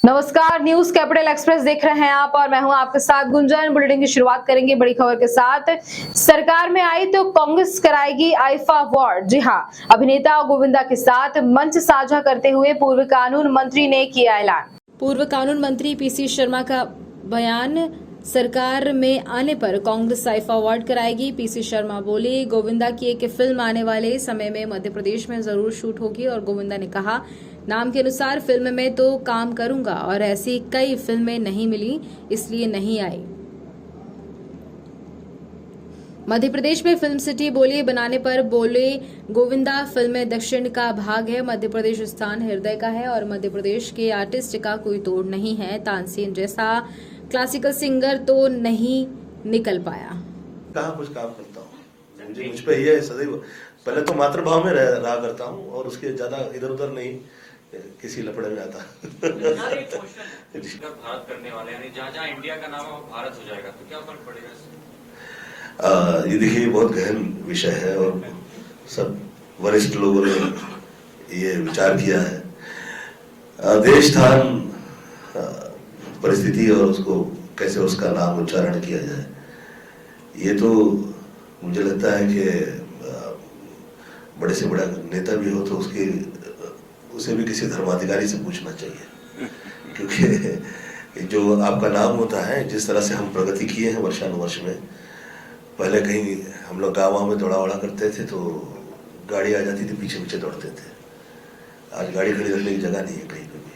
नमस्कार, news capital express देख रहे हैं आप और मैं हूं आपके साथ गुंजन। बुलेटिन की शुरुआत करेंगे बड़ी खबर के साथ। सरकार में आई तो कांग्रेस कराएगी आईफा अवार्ड। जी हां, अभिनेता गोविंदा के साथ मंच साझा करते हुए पूर्व कानून मंत्री ने किया ऐलान। पूर्व कानून मंत्री पीसी शर्मा का बयान, सरकार में आने पर कांग्रेस आईफा अवार्ड कराएगी। पीसी शर्मा बोले, गोविंदा की एक फिल्म आने वाले समय में मध्य प्रदेश में जरूर शूट होगी और गोविंदा ने कहा, नाम के अनुसार फिल्म में तो काम करूंगा और ऐसी कई फिल्में नहीं मिली इसलिए नहीं आई। मध्य प्रदेश में फिल्म सिटी बोली बनाने पर बोले गोविंदा, फिल्म दक्षिण का भाग है, मध्य प्रदेश स्थान हृदय का है और मध्य प्रदेश के आर्टिस्ट का कोई तोड़ नहीं है। तानसेन जैसा क्लासिकल सिंगर तो नहीं निकल पाया। कहाँ कुछ काम करता हूँ, मुझ पे ये सदैव पहले तो मातृभाव में रहा करता हूँ और उसके ज्यादा इधर उधर नहीं किसी लफड़े में आता। भारत करने वाले यानी जहाँ इंडिया का नाम भारत हो जाएगा तो क्या फर्क पड़ेगा इससे? ये देखिए बहुत गहन विषय है और सब वरिष्ठ लोगों ने ये विचार किया है। देश स्थान परिस्थिति और उसको कैसे उसका नाम उच्चारण किया जाए, ये तो मुझे लगता है कि बड़े से बड़ा नेता भी हो तो उसे भी किसी धर्माधिकारी से पूछना चाहिए, क्योंकि जो आपका नाम होता है, जिस तरह से हम प्रगति किए हैं वर्षानुवर्ष में, पहले कहीं हम लोग गाँव में दौड़ा वड़ा करते थे तो गाड़ी आ जाती थी, पीछे पीछे दौड़ते थे। आज गाड़ी खड़ी रखने की जगह नहीं है कहीं पे भी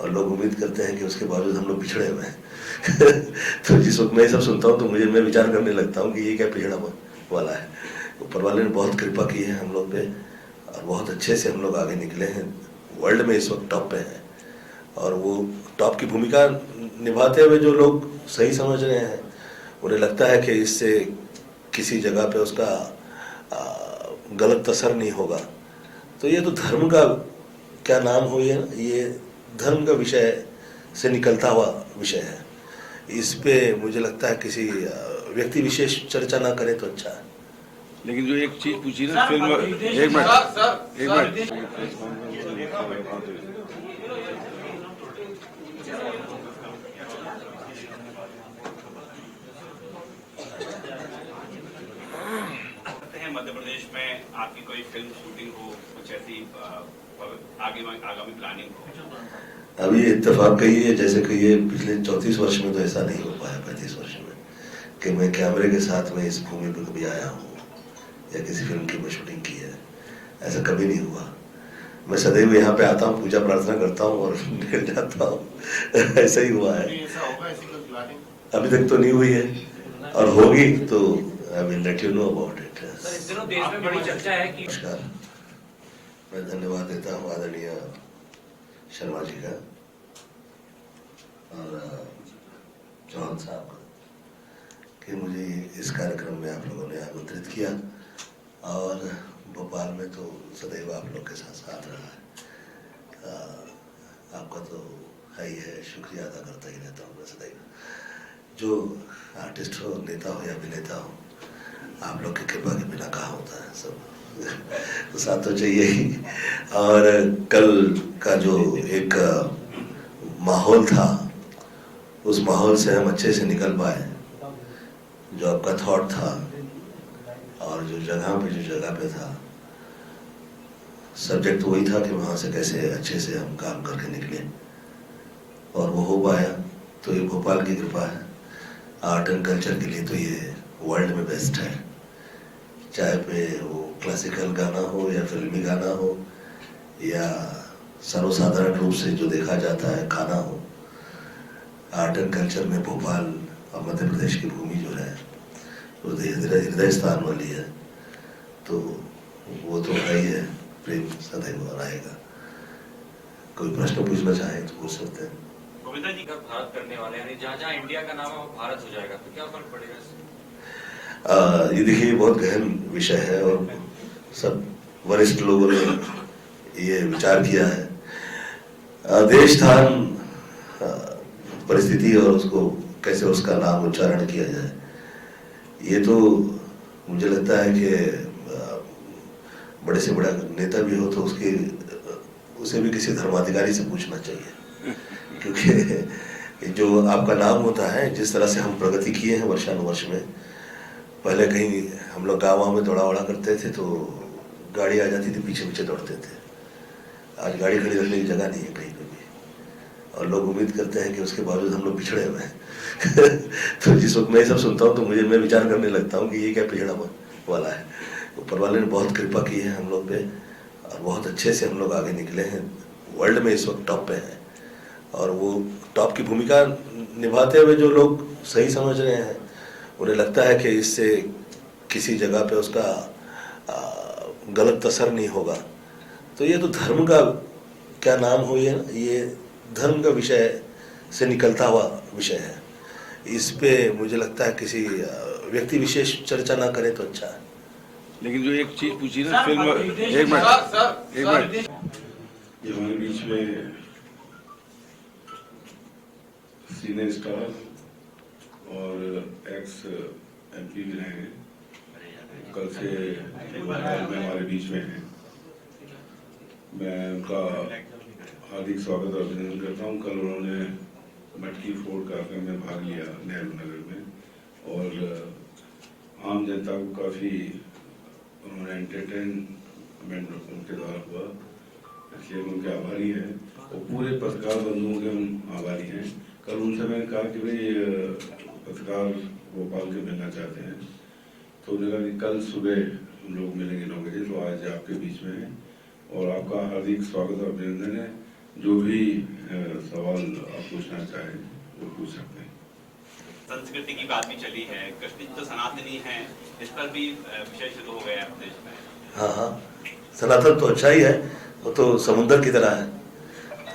और लोग उम्मीद करते हैं कि उसके बावजूद हम लोग पिछड़े हुए हैं। तो जिस वक्त मैं ये सब सुनता हूँ तो मैं विचार करने लगता हूँ कि ये क्या पिछड़ा वाला है। ऊपर वाले ने बहुत कृपा की है हम लोग पे और बहुत अच्छे से हम लोग आगे निकले हैं। वर्ल्ड में इस वक्त टॉप पे हैं और वो टॉप की भूमिका निभाते हुए जो लोग सही समझ रहे हैं, उन्हें लगता है कि इससे किसी जगह पे उसका गलत असर नहीं होगा। तो ये तो धर्म का क्या नाम हो, ये धर्म का विषय से निकलता हुआ विषय है। इस पे मुझे लगता है किसी व्यक्ति विशेष चर्चा ना करे तो अच्छा है। लेकिन जो एक चीज पूछी ना फिल्म, एक मिनट मध्य प्रदेश में आपकी कोई फिल्म शूटिंग हो, कुछ ऐसी आगामी प्लानिंग हो? अभी इत्तेफाक कही है, जैसे कि ये पिछले 34 वर्ष में तो ऐसा नहीं हो पाया, 35 वर्ष में, कि मैं कैमरे के साथ में इस भूमि पर कभी आया हूँ या किसी फिल्म की मैं शूटिंग की है, ऐसा कभी नहीं हुआ। मैं सदैव यहाँ पे आता हूँ, पूजा प्रार्थना करता हूँ और निकल जाता हूँ। ऐसा ही हुआ है। अभी तक तो नहीं हुई है और होगी तो I will let you know about it. इस दिनों देश में बड़ी चर्चा है कि नमस्कार, मैं धन्यवाद देता हूँ आदरणीय शर्मा जी का और चौहान साहब का कि मुझे इस कार्यक्रम में आप लोगों ने आमंत्रित किया और भोपाल में तो सदैव आप लोग के साथ साथ रहा है। आपका तो है ही है, शुक्रिया अदा करता ही रहता हूँ मैं सदैव। जो आर्टिस्ट हो, नेता हो या अभिनेता हो, आप लोग की कृपा के बिना कहाँ होता है, सब तो साथ तो चाहिए ही। और कल का जो एक माहौल था, उस माहौल से हम अच्छे से निकल पाए। जो आपका थॉट था और जो जगह पे था, सब्जेक्ट वही था कि वहाँ से कैसे अच्छे से हम काम करके निकले और वो हो पाया। तो ये भोपाल की कृपा है। आर्ट एंड कल्चर के लिए तो ये वर्ल्ड में बेस्ट है, चाहे पे वो क्लासिकल गाना हो या फिल्मी गाना हो या सर्वसाधारण रूप से जो देखा जाता है खाना हो। आर्ट एंड कल्चर में भोपाल और मध्य प्रदेश की भूमि जो है वो हृदय स्थान वाली है, तो वो तो है ही है, प्रेम सदैव रहेगा। कोई प्रश्न पूछना चाहे तो पूछ सकते हैं। गोविंदा जी का भारत करने वाले यानी जहाँ इंडिया का नाम भारत हो जाएगा तो क्या फर्क पड़ेगा इससे? ये देखिए बहुत गहन विषय है और सब वरिष्ठ लोगों ने ये विचार किया है। देश स्थान परिस्थिति और उसको कैसे उसका नाम उच्चारण किया जाए, ये तो मुझे लगता है कि बड़े से बड़ा नेता भी हो तो उसे भी किसी धर्माधिकारी से पूछना चाहिए, क्योंकि जो आपका नाम होता है, जिस तरह से हम प्रगति किए हैं वर्षानुवर्ष में, पहले कहीं हम लोग गाँव में दौड़ा वड़ा करते थे तो गाड़ी आ जाती थी, पीछे पीछे दौड़ते थे। आज गाड़ी खड़ी रखने की जगह नहीं है कहीं पे भी, और लोग उम्मीद करते हैं कि उसके बावजूद हम लोग पिछड़े हुए हैं। तो जिस वक्त मैं ये सब सुनता हूँ तो मैं विचार करने लगता हूँ कि ये क्या पिछड़ा वाला है। ऊपर वाले ने बहुत कृपा की है हम लोग पे, और बहुत अच्छे से हम लोग आगे निकले हैं। वर्ल्ड में इस वक्त टॉप पे हैं, और वो टॉप की भूमिका निभाते हुए जो लोग सही समझ रहे हैं, उन्हें लगता है कि इससे किसी जगह पे उसका गलत असर नहीं होगा। तो ये तो धर्म का क्या नाम हो, ये धर्म का विषय से निकलता हुआ विषय है। इस पे मुझे लगता है किसी व्यक्ति विशेष चर्चा ना करें तो अच्छा है। लेकिन जो एक चीज पूछी ना फिल्म, एक मिनट ये हमारे बीच में सीनियर स्टार और एक्स MP भी रहे हैं, कल से में हमारे बीच में हैं। मैं उनका हार्दिक स्वागत और अभिनंदन करता हूँ। कल उन्होंने मटकी फोड़ कार्यक्रम में भाग लिया नेहरू नगर में, और आम जनता को काफ़ी उन्होंने एंटरटेनमेंट उनके द्वारा हुआ, इसलिए हम उनके आभारी हैं। और पूरे पत्रकार बंधुओं के हम आभारी हैं। कल उनसे मैंने कहा कि भाई पत्रकार भोपाल के मिलना चाहते हैं, तो उन्होंने कहा कि कल सुबह हम लोग मिलेंगे 9 बजे, तो आज आपके बीच में है और आपका हार्दिक स्वागत और अभिनंदन है। जो भी सवाल आप पूछना चाहें वो पूछ सकते हैं। संस्कृति की बात भी चली है, कश्मीर तो सनातनी है, इस पर भी विषय शुरू हो गया है प्रदेश में। हाँ, सनातन तो अच्छा ही है, वो तो समुंदर की तरह है,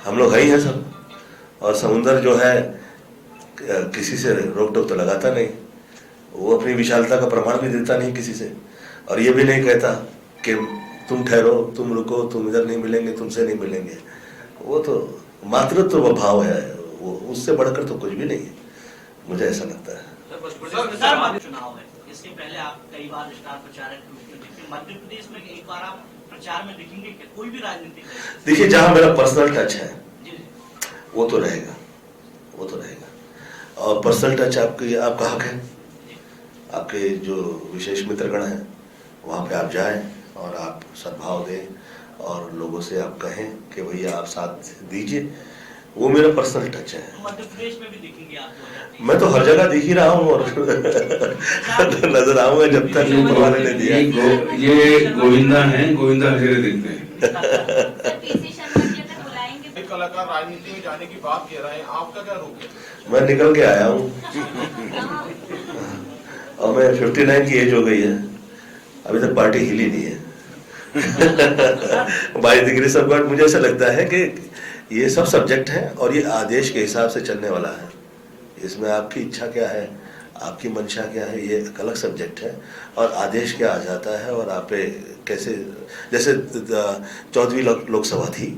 हम लोग है ही हैं सब। और समुंदर जो है किसी से रोक टोक तो लगाता नहीं, वो अपनी विशालता का प्रमाण भी देता नहीं किसी से, और ये भी नहीं कहता कि तुम ठहरो, तुम रुको, तुम इधर नहीं मिलेंगे, तुमसे नहीं मिलेंगे। वो तो मातृत्व भाव है, वो उससे बढ़कर तो कुछ भी नहीं है, मुझे ऐसा लगता है। चुनाव है, इसके पहले आप कई बार स्टार प्रचारक के रूप में दिखे। मध्य प्रदेश में एक बार आप प्रचार में दिखेंगे क्या? कोई भी राजनीतिक देखिए, जहां मेरा पर्सनल टच है वो तो रहेगा, वो तो रहेगा। और पर्सनल टच आपका हक है, आपके जो विशेष मित्रगण हैं वहाँ पे आप जाएं और आप सद्भाव दें और लोगों से आप कहें कि भैया आप साथ दीजिए, वो मेरा पर्सनल टच है। मध्य प्रदेश में भी दिखेंगे आप? मैं तो हर जगह दिख ही रहा हूँ और नजर आऊंगा जब तक ऊपर वाले ने दिया। ये गोविंदा हैं, गोविंदा हजेरे दिखते हैं। कलाकार राजनीति में जाने की बात कह रहे हैं, आपका क्या रोक है? मैं निकल के आया हूँ और मैं 59 की एज हो गई है, अभी तक पार्टी हिली नहीं है। 22 डिग्री सब, मुझे ऐसा लगता है कि ये सब सब्जेक्ट है और ये आदेश के हिसाब से चलने वाला है। इसमें आपकी इच्छा क्या है, आपकी मंशा क्या है, ये एक अलग सब्जेक्ट है, और आदेश क्या आ जाता है और आप कैसे, जैसे 14वीं लोकसभा थी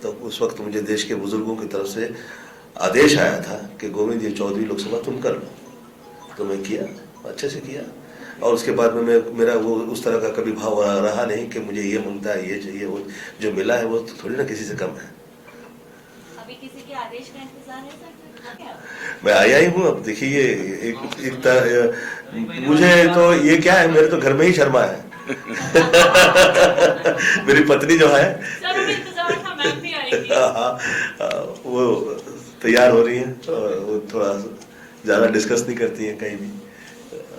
तो उस वक्त मुझे देश के बुजुर्गों की तरफ से आदेश आया था कि गोविंद ये 14वीं लोकसभा तुम कर लो, तो मैं किया, अच्छे से किया। और उसके बाद में मेरा वो उस तरह का कभी भाव रहा नहीं कि मुझे ये मांगता है, ये चाहिए, वो जो मिला है वो तो थोड़ी ना किसी से कम है। अभी किसी के आदेश का इंतजार है सर? मैं आया ही हूँ। अब देखिए, मुझे तो ये क्या है, मेरे तो घर में ही शर्मा है। मेरी पत्नी जो है वो तैयार हो रही है, तो वो थोड़ा ज्यादा डिस्कस नहीं करती है कहीं भी,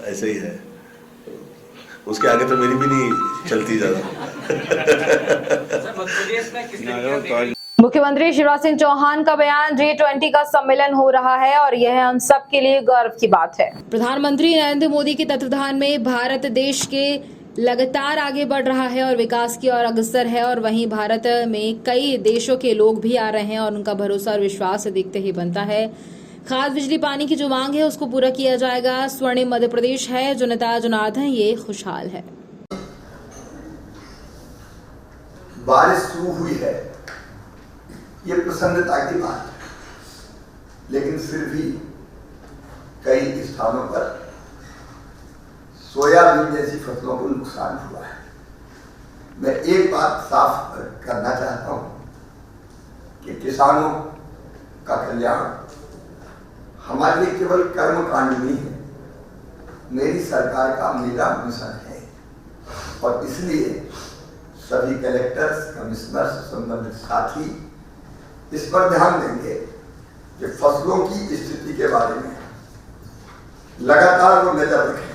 ऐसे ही है। उसके आगे तो मेरी भी नहीं चलती ज्यादा। मुख्यमंत्री शिवराज सिंह चौहान का बयान, G20 का सम्मेलन हो रहा है और यह हम सब के लिए गर्व की बात है। प्रधानमंत्री नरेंद्र मोदी के तत्वाधान में भारत देश के लगातार आगे बढ़ रहा है और विकास की ओर अग्रसर है, और वहीं भारत में कई देशों के लोग भी आ रहे हैं और उनका भरोसा और विश्वास देखते ही बनता है। खाद, बिजली, पानी की जो मांग है उसको पूरा किया जाएगा। स्वर्णिम मध्य प्रदेश है, जो नेता जनार्दन ये खुशहाल है। बारिश शुरू हुई है, ये प्रसन्नता की बात है, लेकिन फिर भी कई स्थानों पर सोयाबीन जैसी फसलों को नुकसान हुआ है। मैं एक बात साफ करना चाहता हूं कि किसानों का कल्याण हमारे लिए केवल कर्मकांड नहीं है, मेरी सरकार का मेरा मिशन है। और इसलिए सभी कलेक्टर्स, कमिश्नर्स, संबंधित साथी इस पर ध्यान देंगे कि फसलों की स्थिति के बारे में लगातार वो नजर रखें,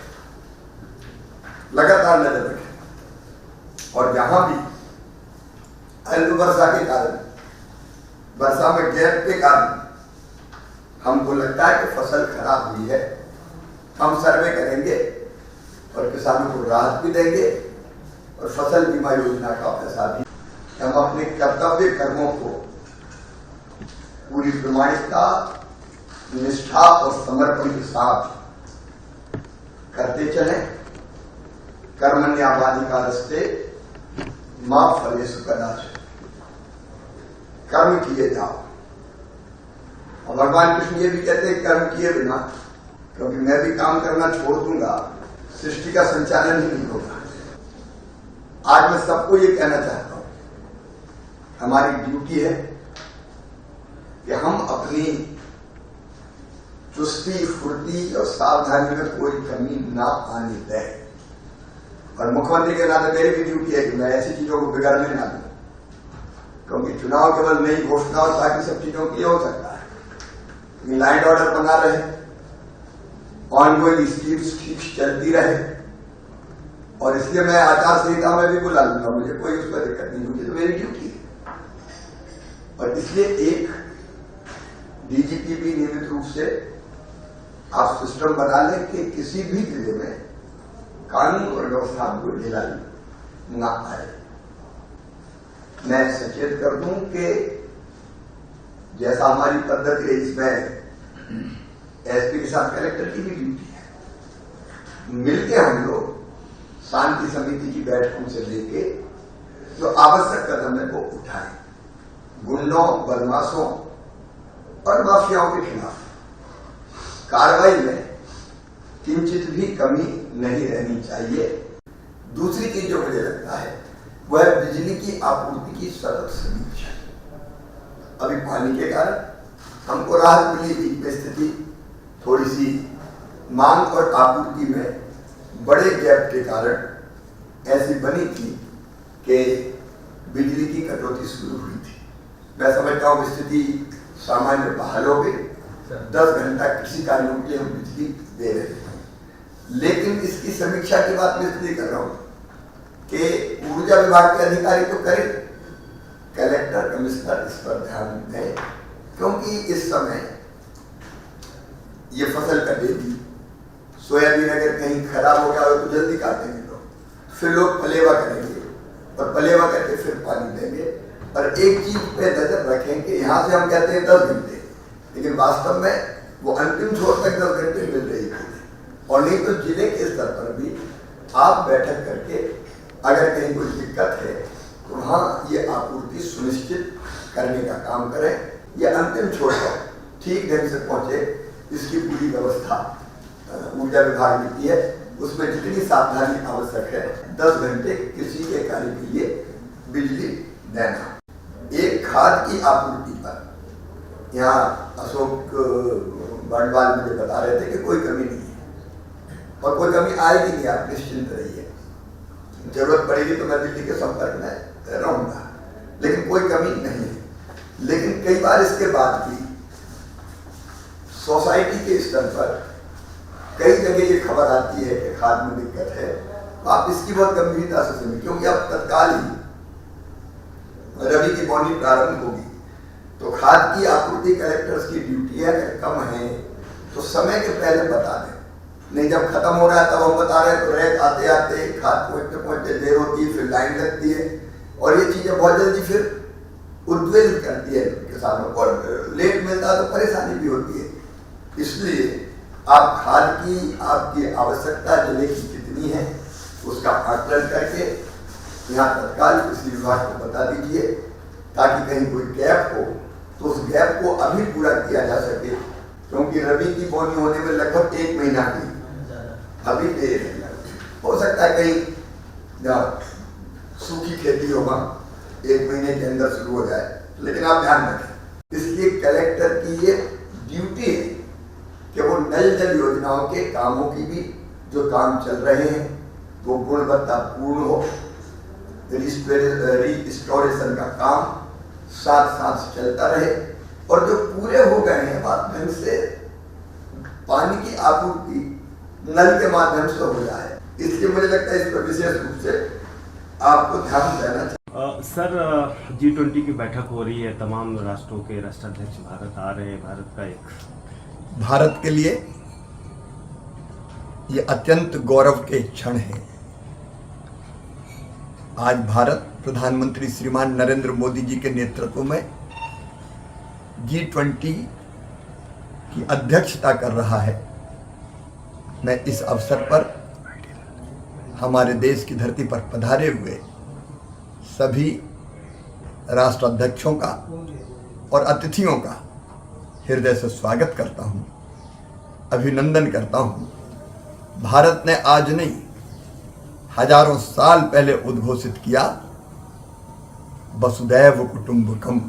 लगातार नजर रखें। और जहां भी अल्प वर्षा के कारण, वर्षा में गैप के कारण हमको लगता है कि फसल खराब हुई है, हम सर्वे करेंगे और किसानों को राहत भी देंगे और फसल बीमा योजना का पैसा भी। हम अपने कर्तव्य कर्मों को पूरी प्रामाणिकता, निष्ठा और समर्पण के साथ करते चले। कर्मण्यावाधिकारस्ते मां फलेषु कदाचन, कर्म किए जाओ। और भगवान कृष्ण ये भी कहते हैं कर्म किए बिना, क्योंकि मैं भी काम करना छोड़ दूंगा, सृष्टि का संचालन ही नहीं होगा। आज मैं सबको ये कहना चाहता हूं, हमारी ड्यूटी है कि हम अपनी चुस्ती, फुर्ती और सावधानी में कोई कमी ना आने दें। और मुख्यमंत्री के नाते मेरी भी ड्यूटी है कि मैं ऐसी चीजों को बिगाड़ने ना दूं, क्योंकि चुनाव केवल नई घोषणा और बाकी सब चीजों की हो सकता है, लाइन ऑर्डर बना रहे, ऑनगोइंग स्कीम्स ठीक चलती रहे। और इसलिए मैं आचार संहिता में भी बुला लूंगा, मुझे कोई उस पर दिक्कत नहीं, मुझे तो मेरी ड्यूटी है। और इसलिए एक डीजीपी भी नियमित रूप से आप सिस्टम बना लें कि किसी भी जिले में कानून और व्यवस्था को ढिलाई ना आए। मैं सचेत कर दूं कि जैसा हमारी पद्धति है, इसमें एसपी के साथ कलेक्टर की भी ड्यूटी है। मिलके हम लोग शांति समिति की बैठकों से लेके जो आवश्यक कदम है वो उठाएं, गुंडों, बदमाशों और माफियाओं के खिलाफ कार्रवाई में किंचित भी कमी नहीं रहनी चाहिए। दूसरी चीज जो मुझे लगता है वह बिजली की आपूर्ति की सतत समीक्षा। अभी पानी के कारण हमको राहत मिली, बीच में स्थिति थोड़ी सी मांग और आपूर्ति में बड़े गैप के कारण ऐसी बनी थी कि बिजली की कटौती शुरू हुई थी। मैं समझता हूं स्थिति सामान्य बहाल हो गई, 10 घंटा कृषि कार्यों के लिए हम बिजली दे रहे हैं। लेकिन इसकी समीक्षा की बात मैं इसलिए कर रहा हूं कि ऊर्जा विभाग के अधिकारी तो करें, कलेक्टर, कमिश्नर इस पर ध्यान दें, क्योंकि इस समय ये फसल कटेगी, सोयाबीन अगर कहीं खराब हो गया हो तो जल्दी काटेंगे लोग, फिर लोग पलेवा करेंगे और पलेवा करके फिर पानी देंगे। और एक चीज पे नजर रखें कि यहां से हम कहते हैं 10 घंटे, लेकिन वास्तव में वो अंतिम छोर तक 10 घंटे मिल रही है। और नहीं तो जिले के स्तर पर भी आप बैठक करके अगर कहीं कोई दिक्कत है तो वहां ये आपूर्ति सुनिश्चित करने का काम करें। ये अंतिम छोर पर ठीक ढंग से पहुंचे, इसकी पूरी व्यवस्था ऊर्जा विभाग ने की है। उसमें जितनी सावधानी आवश्यक है, 10 घंटे किसी के कार्य के लिए बिजली देना। एक खाद की आपूर्ति पर यहाँ अशोक बड़वाल मुझे बता रहे थे कि कोई कमी नहीं है और कोई कमी आएगी नहीं, आप निश्चिंत रहिए। जरूरत पड़ेगी तो मैं दिल्ली के संपर्क में रहूंगा, लेकिन कोई कमी नहीं है। लेकिन कई बार इसके बाद भी सोसाइटी के स्तर पर कई जगह ये खबर आती है कि खाद में दिक्कत है, तो आप इसकी बहुत गंभीरता से सुनिए, क्योंकि अब तत्काल ही रबी की बोनी प्रारंभ होगी। तो खाद की आपूर्ति कलेक्टर्स की ड्यूटी है, अगर कम है तो समय के पहले बता दें, नहीं जब खत्म हो रहा है तब हम बता रहे हैं तो रैक आते आते खाद पहुंचते पहुंचते देर होती है, फिर लाइन लगती है और ये चीजें बहुत जल्दी फिर उद्वेलित करती है किसानों को, और लेट मिलता है तो परेशानी भी होती है। इसलिए आप खाद की आपकी आवश्यकता जिले की कितनी है उसका आकलन करके यहाँ तत्काल कृषि विभाग को बता दीजिए, ताकि कहीं कोई गैप हो तो उस गैप को अभी पूरा किया जा सके, क्योंकि रबी की बोनी होने में लगभग 1 महीना की अभी देर है। हो सकता है कहीं जहाँ सूखी खेती होगा 1 महीने के अंदर शुरू हो जाए, लेकिन आप ध्यान रखें इसलिए कलेक्टर की ये ड्यूटी है कि वो नल जल योजनाओं के कामों की भी जो काम चल रहे हैं वो गुणवत्तापूर्ण हो, रिस्टोरेशन का काम साथ साथ चलता रहे, और जो पूरे हो गए हैं बात ढंग से पानी की आपूर्ति नल के माध्यम से हो जाए। इसलिए मुझे लगता है इस पर विशेष रूप से आपको ध्यान देना चाहिए। सर, G20 की बैठक हो रही है, तमाम राष्ट्रों के राष्ट्राध्यक्ष भारत आ रहे हैं। भारत के लिए ये अत्यंत गौरव के क्षण हैं। आज भारत प्रधानमंत्री श्रीमान नरेंद्र मोदी जी के नेतृत्व में G20 की अध्यक्षता कर रहा है। मैं इस अवसर पर हमारे देश की धरती पर पधारे हुए सभी राष्ट्राध्यक्षों का और अतिथियों का हृदय से स्वागत करता हूं, अभिनंदन करता हूं। भारत ने आज नहीं, हजारों साल पहले उद्घोषित किया, वसुदैव कुटुंबकम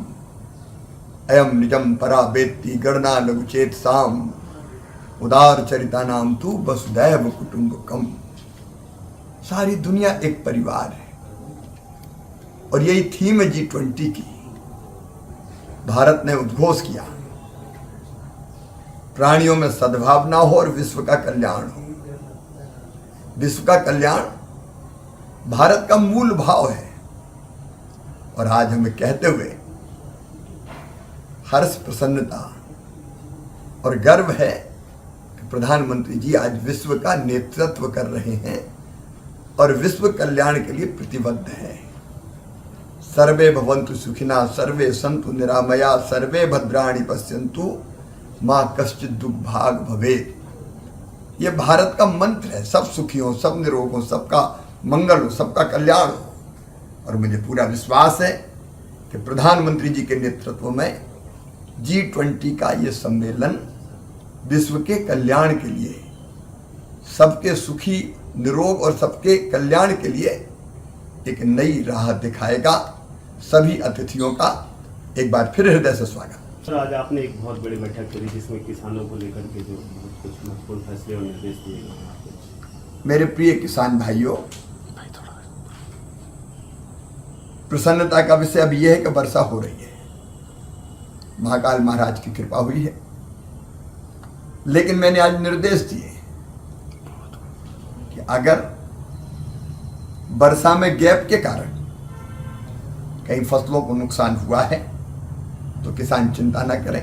अयम निजम परा वेत्ति गणना लघुचेत साम उदार चरिता नाम तू वसुदैव कुटुंबकम। सारी दुनिया एक परिवार है, और यही थीम है G20 की। भारत ने उद्घोष किया, प्राणियों में सद्भावना हो और विश्व का कल्याण हो। विश्व का कल्याण भारत का मूल भाव है, और आज हमें कहते हुए हर्ष, प्रसन्नता और गर्व है कि प्रधानमंत्री जी आज विश्व का नेतृत्व कर रहे हैं और विश्व कल्याण के लिए प्रतिबद्ध है। सर्वे भवन्तु सुखिना, सर्वे सन्तु निरामया, सर्वे भद्राणि पश्यन्तु मां कश्चित् दुर्भाग भवेत्। ये भारत का मंत्र है, सब सुखी हो, सब निरोग हो, सबका मंगल हो, सबका कल्याण हो। और मुझे पूरा विश्वास है कि प्रधानमंत्री जी के नेतृत्व में G20 का ये सम्मेलन विश्व के कल्याण के लिए, सबके सुखी निरोग और सबके कल्याण के लिए एक नई राह दिखाएगा। सभी अतिथियों का एक बार फिर हृदय से स्वागत। सर, आज आपने एक बहुत बड़ी बैठक करी जिसमें किसानों को लेकर के जो कुछ महत्वपूर्ण फैसले और निर्देश दिए गए। मेरे प्रिय किसान भाइयों, प्रसन्नता का विषय अब यह है कि वर्षा हो रही है, महाकाल महाराज की कृपा हुई है। लेकिन मैंने आज निर्देश दिए कि अगर वर्षा में गैप के कारण कहीं फसलों को नुकसान हुआ है तो किसान चिंता न करें,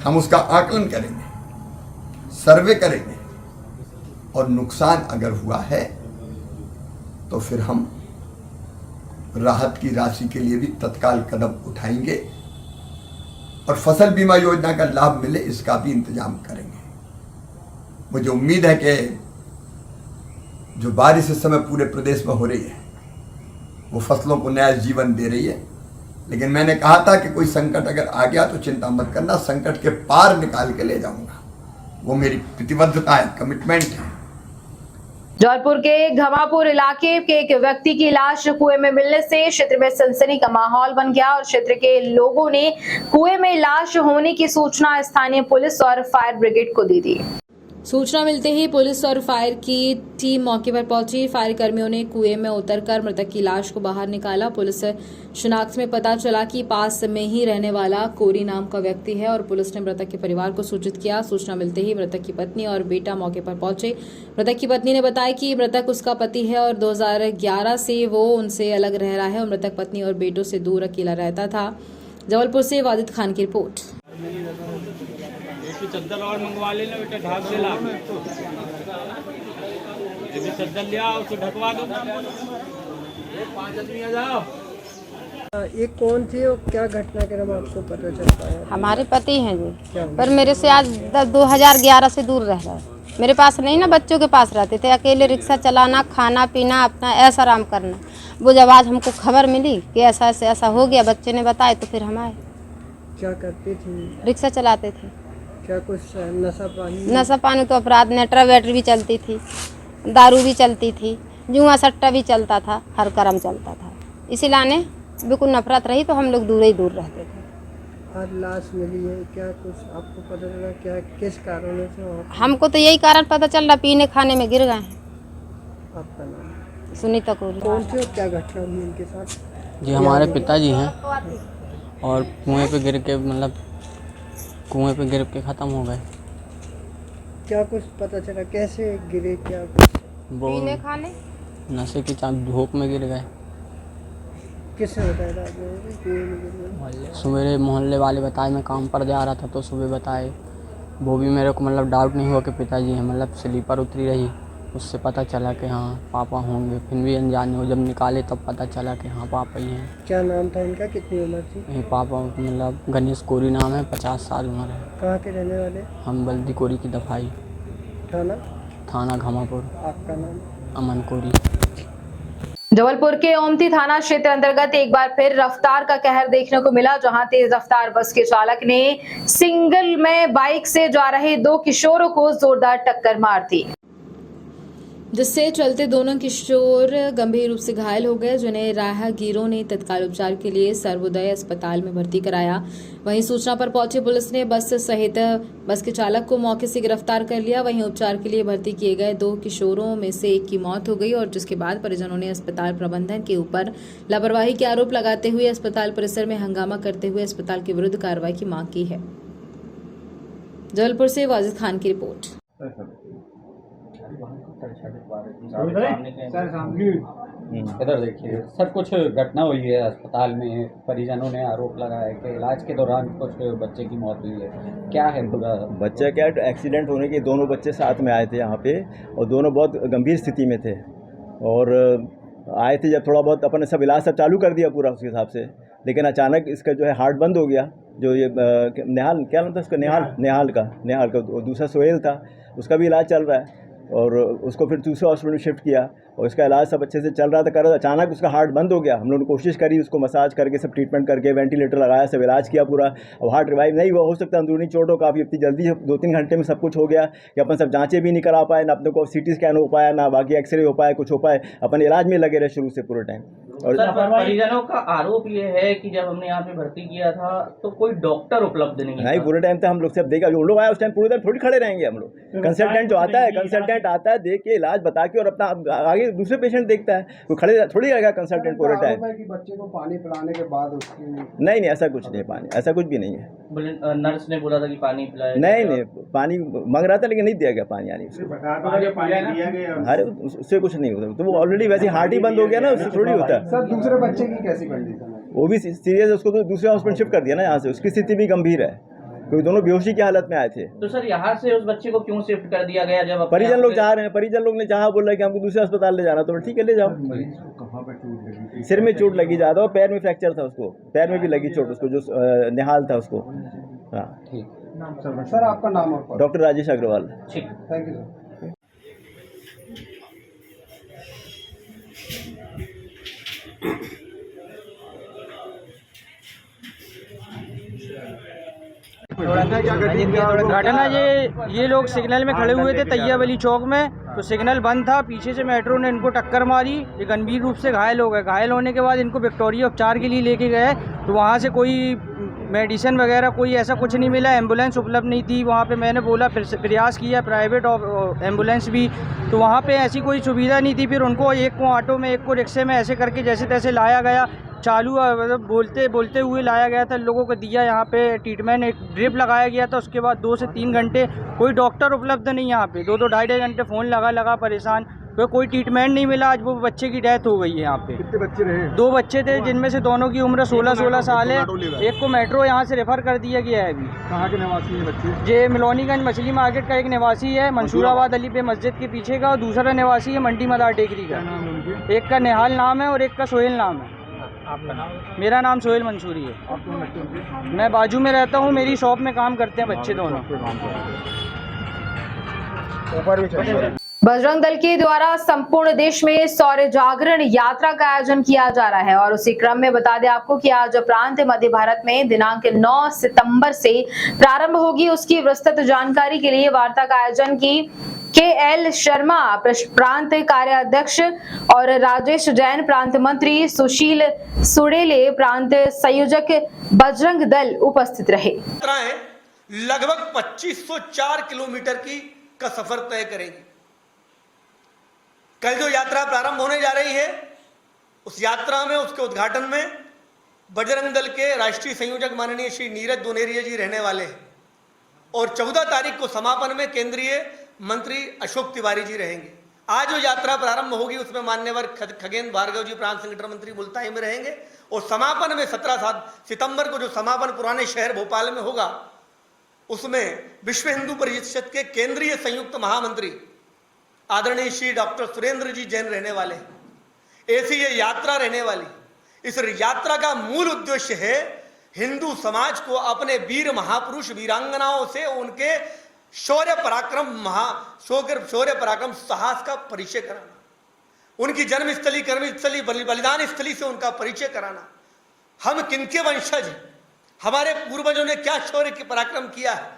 हम उसका आकलन करेंगे, सर्वे करेंगे, और नुकसान अगर हुआ है तो फिर हम राहत की राशि के लिए भी तत्काल कदम उठाएंगे और फसल बीमा योजना का लाभ मिले इसका भी इंतजाम करेंगे। मुझे उम्मीद है कि जो बारिश इस समय पूरे प्रदेश में हो रही है वो फसलों को नया जीवन दे रही है। लेकिन मैंने कहा था कि कोई संकट अगर आ गया तो चिंता मत करना, संकट के पार निकाल के ले जाऊंगा। वो मेरी प्रतिबद्धता है, कमिटमेंट है। जौनपुर के घमापुर इलाके के एक व्यक्ति की लाश कुएं में मिलने से क्षेत्र में सनसनी का माहौल बन गया और क्षेत्र के लोगों ने कुएं में लाश होने की सूचना स्थानीय पुलिस और फायर ब्रिगेड को दे दी। सूचना मिलते ही पुलिस और फायर की टीम मौके पर पहुंची। फायर कर्मियों ने कुएं में उतरकर मृतक की लाश को बाहर निकाला। पुलिस शिनाख्त में पता चला कि पास में ही रहने वाला कोरी नाम का व्यक्ति है और पुलिस ने मृतक के परिवार को सूचित किया। सूचना मिलते ही मृतक की पत्नी और बेटा मौके पर पहुंचे। मृतक की पत्नी ने बताया कि मृतक उसका पति है और 2011 से वो उनसे अलग रह रहा है और मृतक पत्नी और बेटों से दूर अकेला रहता था। जबलपुर से वाजिद खान की रिपोर्ट। चद्दर और मंगवा लेना बेटा, ढाक से ला। यदि चद्दर लिया उसको ढकवा दो। 5 आदमी आ जाओ। ये कौन थी और क्या घटना के नाम आपको पता चलता है? हमारे पति हैं जी, पर मेरे से आज 2011 से दूर रह रहा है। मेरे पास नहीं ना, बच्चों के पास रहते थे। अकेले रिक्शा चलाना, खाना पीना, अपना ऐसा आराम करना। वो जब आज हमको खबर मिली कि ऐसा ऐसा हो गया, बच्चे ने बताया तो फिर हम आए। क्या करती थी? रिक्शा चलाते थे। क्या कुछ नशा पानी? नशा पानी तो अपराध, नेटरा बैटरी भी चलती थी, दारू भी चलती थी, जुआ सट्टा भी चलता था, हर कर्म चलता था। इसी लाने बिल्कुल नफरत रही तो हम लोग दूर ही दूर रहते थे। आज लाश मिली है, क्या कुछ आपको पता चला, क्या किस कारण से हमको तो यही कारण पता चल रहा, पीने खाने में गिर गए हैं। आपका नाम? सुनीता कोरी। कौन थे और क्या घटना हुई इनके साथ? जी हमारे पिताजी हैं और कुएं पे गिर के मतलब कुएं पे गिर के ख़त्म हो गए। क्या कुछ पता चला, कैसे गिरे, क्या कुछ? वो पीने खाने नशे की धूप में गिर गए। किसने बताया था आप लोगों को कुएं में गिर गए? सवेरे मोहल्ले वाले बताए, मैं काम पर जा रहा था तो सुबह बताए। वो भी मेरे को मतलब डाउट नहीं हुआ कि पिताजी हैं, मतलब स्लीपर उतरी रही, उससे पता चला कि हाँ पापा होंगे। फिर भी अनजाने हो, जब निकाले तब पता चला कि हाँ पापा ही हैं। क्या नाम था इनका, कितनी उम्र थी? ये पापा मतलब गणेश कोरी नाम है, 50 साल उम्र है। कहाँ के रहने वाले? हम बल्दी कोरी की दफाई, थाना घमापुर। आपका नाम? अमन कोरी। जबलपुर के ओमती थाना क्षेत्र अंतर्गत एक बार फिर रफ्तार का कहर देखने को मिला, जहां तेज रफ्तार बस के चालक ने सिंगल में बाइक से जा रहे 2 किशोरों को जोरदार टक्कर मार दी, जिससे चलते दोनों किशोर गंभीर रूप से घायल हो गए, जिन्हें राहगीरों ने तत्काल उपचार के लिए सर्वोदय अस्पताल में भर्ती कराया। वहीं सूचना पर पहुंची पुलिस ने बस सहित बस के चालक को मौके से गिरफ्तार कर लिया। वहीं उपचार के लिए भर्ती किए गए 2 किशोरों में से एक की मौत हो गई, और जिसके बाद परिजनों ने अस्पताल प्रबंधन के ऊपर लापरवाही के आरोप लगाते हुए अस्पताल परिसर में हंगामा करते हुए अस्पताल के विरुद्ध कार्रवाई की मांग की है। जबलपुर से वाजिद खान की रिपोर्ट। इधर देखिए सर, कुछ घटना हुई है अस्पताल में। परिजनों ने आरोप लगाया है कि इलाज के दौरान कुछ बच्चे की मौत हुई है। क्या है पूरा? बच्चा क्या एक्सीडेंट होने के दोनों बच्चे साथ में आए थे यहाँ पे, और दोनों बहुत गंभीर स्थिति में थे, और आए थे जब थोड़ा बहुत अपन ने सब इलाज सब चालू कर दिया पूरा उसके हिसाब से, लेकिन अचानक इसका जो है हार्ट बंद हो गया। जो ये नेहाल, क्या नाम था उसका, नेहाल का दूसरा सोहेल था, उसका भी इलाज चल रहा है, और उसको फिर दूसरे हॉस्पिटल में शिफ्ट किया, और इसका इलाज सब अच्छे से चल रहा था। कर रहा था, अचानक उसका हार्ट बंद हो गया। हम लोगों ने कोशिश करी, उसको मसाज करके सब ट्रीटमेंट करके वेंटिलेटर लगाया, सब इलाज किया पूरा, और हार्ट रिवाइव नहीं हुआ। हो सकता है अंदरूनी चोट हो काफ़ी, इतनी जल्दी 2-3 घंटे में सब कुछ हो गया कि अपन सब जांचें भी नहीं करा पाए, ना अपने को CT स्कैन हो पाया, ना बाकी एक्सरे हो पाए, कुछ हो पाए। अपन इलाज में लगे रहे शुरू से पूरे टाइम। और परिजनों का आरोप ये है कि जब हमने यहाँ पे भर्ती किया था तो कोई डॉक्टर उपलब्ध नहीं पूरे टाइम तक हम लोग सब देखा, जो लोग आए उस टाइम पूरे टाइम थोड़ी खड़े रहेंगे हम लोग। कंसल्टेंट जो आता है, कंसल्टेंट आता है, देख के इलाज बता के और अपना आगे दूसरे पेशेंट देखता है, कोई खड़े थोड़ी रहेगा कंसल्टेंट पूरे टाइम। बच्चे को पानी पिलाने के बाद उसकी नहीं, ऐसा कुछ नहीं, पानी ऐसा कुछ भी नहीं है। नर्स ने बोला था कि पानी पिलाया। नहीं, पानी मांग रहा था लेकिन नहीं दिया गया पानी। यानी अरे उससे कुछ नहीं होता, तो वो ऑलरेडी वैसे हार्ट ही बंद हो गया ना, उससे थोड़ी होता है। सर दूसरे बच्चे की कैसी कंडीशन है? वो भी सीरियस है, उसको तो दूसरे हॉस्पिटल शिफ्ट कर दिया ना यहाँ से, उसकी स्थिति भी गंभीर है, क्योंकि दोनों बेहोशी की हालत में आए थे। तो सर यहाँ से उस बच्चे को क्यों शिफ्ट कर दिया गया? जब परिजन लोग चाह रहे हैं, परिजन लोग ने चाहा, बोल रहे कि हमको दूसरे अस्पताल ले जाना, तो ठीक है ले जाओ। सिर में चोट लगी ज़्यादा, और पैर में फ्रैक्चर था उसको, पैर में भी लगी चोट उसको, जो निहाल था उसको। हाँ ठीक। सर आपका नाम? डॉक्टर राजेश अग्रवाल। ठीक, थैंक यू सर। घटना ये लोग सिग्नल में खड़े हुए थे तैयब अली चौक में, तो सिग्नल बंद था, पीछे से मेट्रो ने इनको टक्कर मारी, ये गंभीर रूप से घायल हो गए। घायल होने के बाद इनको विक्टोरिया उपचार के लिए लेके गए, तो वहाँ से कोई मेडिसिन वगैरह कोई ऐसा कुछ नहीं मिला, एम्बुलेंस उपलब्ध नहीं थी। वहाँ पे मैंने बोला, फिर प्रयास किया प्राइवेट एम्बुलेंस भी, तो वहाँ पे ऐसी कोई सुविधा नहीं थी। फिर उनको एक को ऑटो में, एक को रिक्शे में, ऐसे करके जैसे तैसे लाया गया, चालू मतलब बोलते हुए लाया गया था। लोगों को दिया यहाँ पे ट्रीटमेंट, एक ड्रिप लगाया गया था। उसके बाद 2 से 3 घंटे कोई डॉक्टर उपलब्ध नहीं यहाँ पे, 2-2 ढाई घंटे फ़ोन लगा परेशान, तो कोई ट्रीटमेंट नहीं मिला। आज वो बच्चे की डेथ हो गई है यहाँ पे। कितने बच्चे रहे? 2 बच्चे थे, जिनमें से दोनों की उम्र 16-16 साल है। एक को मेट्रो यहाँ से रेफर कर दिया गया है। अभी कहाँ के निवासी है बच्चे? ये मिलोनीगंज मछली मार्केट का एक निवासी है, मंसूराबाद अली पे मस्जिद के पीछे का, और दूसरा निवासी है मंडी मदार टेकरी का। एक का निहाल नाम है और एक का सोहेल नाम है। आपका नाम? मेरा नाम सोहेल मंसूरी है। मैं बाजू में रहता हूँ, मेरी शॉप में काम करते हैं बच्चे दोनों। बजरंग दल के द्वारा संपूर्ण देश में सौर्य जागरण यात्रा का आयोजन किया जा रहा है, और उसी क्रम में बता दें आपको कि आज प्रांत मध्य भारत में दिनांक 9 सितंबर से प्रारंभ होगी। उसकी विस्तृत जानकारी के लिए वार्ता का आयोजन की KL शर्मा प्रांत कार्याध्यक्ष और राजेश जैन प्रांत मंत्री, सुशील सुड़ेले प्रांत संयोजक बजरंग दल उपस्थित रहे। लगभग 2504 किलोमीटर का सफर तय करेंगी। कल जो यात्रा प्रारंभ होने जा रही है, उस यात्रा में, उसके उद्घाटन में बजरंग दल के राष्ट्रीय संयोजक माननीय श्री नीरज दोनेरिया जी रहने वाले हैं और 14 तारीख को समापन में केंद्रीय मंत्री अशोक तिवारी जी रहेंगे। आज जो यात्रा प्रारंभ होगी उसमें मान्यवर खगेन भार्गव जी प्रांत संगठन मंत्री मुल्ताई में रहेंगे और समापन में 17 सितंबर को जो समापन पुराने शहर भोपाल में होगा, उसमें विश्व हिंदू परिषद के केंद्रीय संयुक्त महामंत्री आदरणीय श्री डॉक्टर सुरेंद्र जी जैन रहने वाले हैं। ऐसी ये यात्रा रहने वाली। इस यात्रा का मूल उद्देश्य है हिंदू समाज को अपने वीर महापुरुष वीरांगनाओं से उनके शौर्य पराक्रम साहस का परिचय कराना, उनकी जन्मस्थली, कर्मस्थली, बलिदान स्थली से उनका परिचय कराना। हम किनके वंशज हैं, हमारे पूर्वजों ने क्या शौर्य के पराक्रम किया है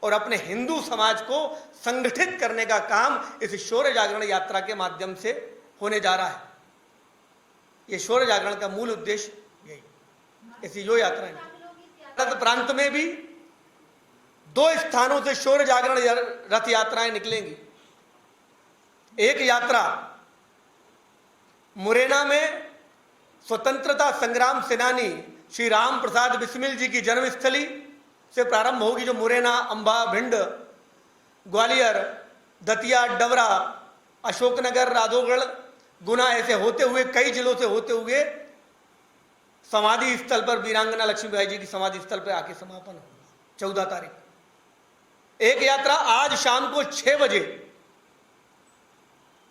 और अपने हिंदू समाज को संगठित करने का काम इस शौर्य जागरण यात्रा के माध्यम से होने जा रहा है। ये शौर्य जागरण का मूल उद्देश्य यही, ऐसी जो यात्रा है। प्रांत में भी 2 स्थानों से शौर्य जागरण रथ यात्राएं निकलेंगी। एक यात्रा मुरैना में स्वतंत्रता संग्राम सेनानी श्री राम प्रसाद बिस्मिल जी की जन्मस्थली से प्रारंभ होगी, जो मुरैना, अंबा, भिंड, ग्वालियर, दतिया, डबरा, अशोकनगर, राधोगढ़, गुना ऐसे होते हुए कई जिलों से होते हुए समाधि स्थल पर, वीरांगना लक्ष्मीबाई जी की समाधि स्थल पर आके समापन होगा 14 तारीख। एक यात्रा आज शाम को 6 बजे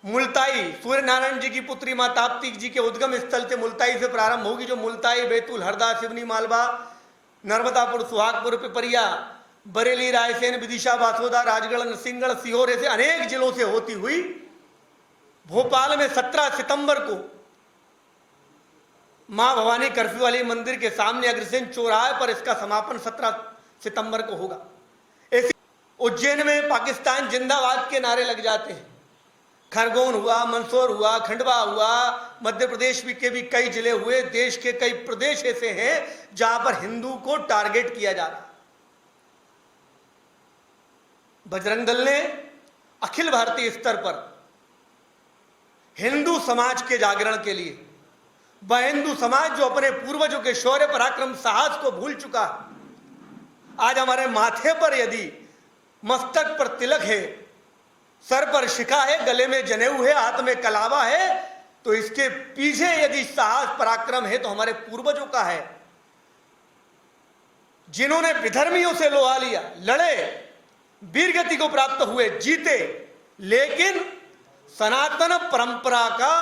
मुल्ताई, सूर्य नारायण जी की पुत्री मां ताप्ती जी के उद्गम स्थल से मुल्ताई से प्रारंभ होगी, जो मुल्ताई, बैतूल, हरदा, सिवनी, मालवा, नर्मदापुर, सुहागपुर, पिपरिया, बरेली, रायसेन, विदिशा, बासोदा, राजगढ़, नरसिंहगढ़, सीहोर ऐसे अनेक जिलों से होती हुई भोपाल में 17 सितंबर को मां भवानी कर्फ्यू वाली मंदिर के सामने अग्रसेन चौराहे पर इसका समापन 17 सितंबर को होगा। ऐसे उज्जैन में पाकिस्तान जिंदाबाद के नारे लग जाते हैं। खरगोन हुआ, मंदसौर हुआ, खंडवा हुआ, मध्य प्रदेश के भी कई जिले हुए, देश के कई प्रदेश ऐसे हैं जहां पर हिंदू को टारगेट किया जा रहा है। बजरंग दल ने अखिल भारतीय स्तर पर हिंदू समाज के जागरण के लिए, वह हिंदू समाज जो अपने पूर्वजों के शौर्य पराक्रम साहस को भूल चुका है, आज हमारे माथे पर यदि मस्तक पर तिलक है, सर पर शिखा है, गले में जनेऊ है, हाथ में कलावा है, तो इसके पीछे यदि साहस पराक्रम है तो हमारे पूर्वजों का है, जिन्होंने विधर्मियों से लोहा लिया, लड़े, वीरगति को प्राप्त हुए, जीते, लेकिन सनातन परंपरा का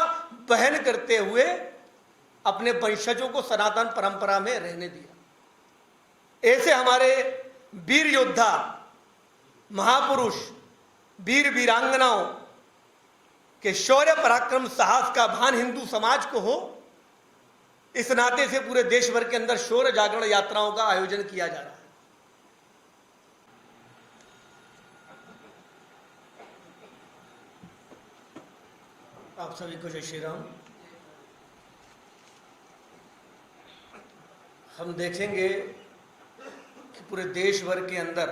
वहन करते हुए अपने वंशजों को सनातन परंपरा में रहने दिया। ऐसे हमारे वीर योद्धा, महापुरुष, वीर वीरांगनाओं के शौर्य पराक्रम साहस का भान हिंदू समाज को हो, इस नाते से पूरे देश भर के अंदर शौर्य जागरण यात्राओं का आयोजन किया जा रहा है। आप सभी को जय श्री राम। हम देखेंगे कि पूरे देश भर के अंदर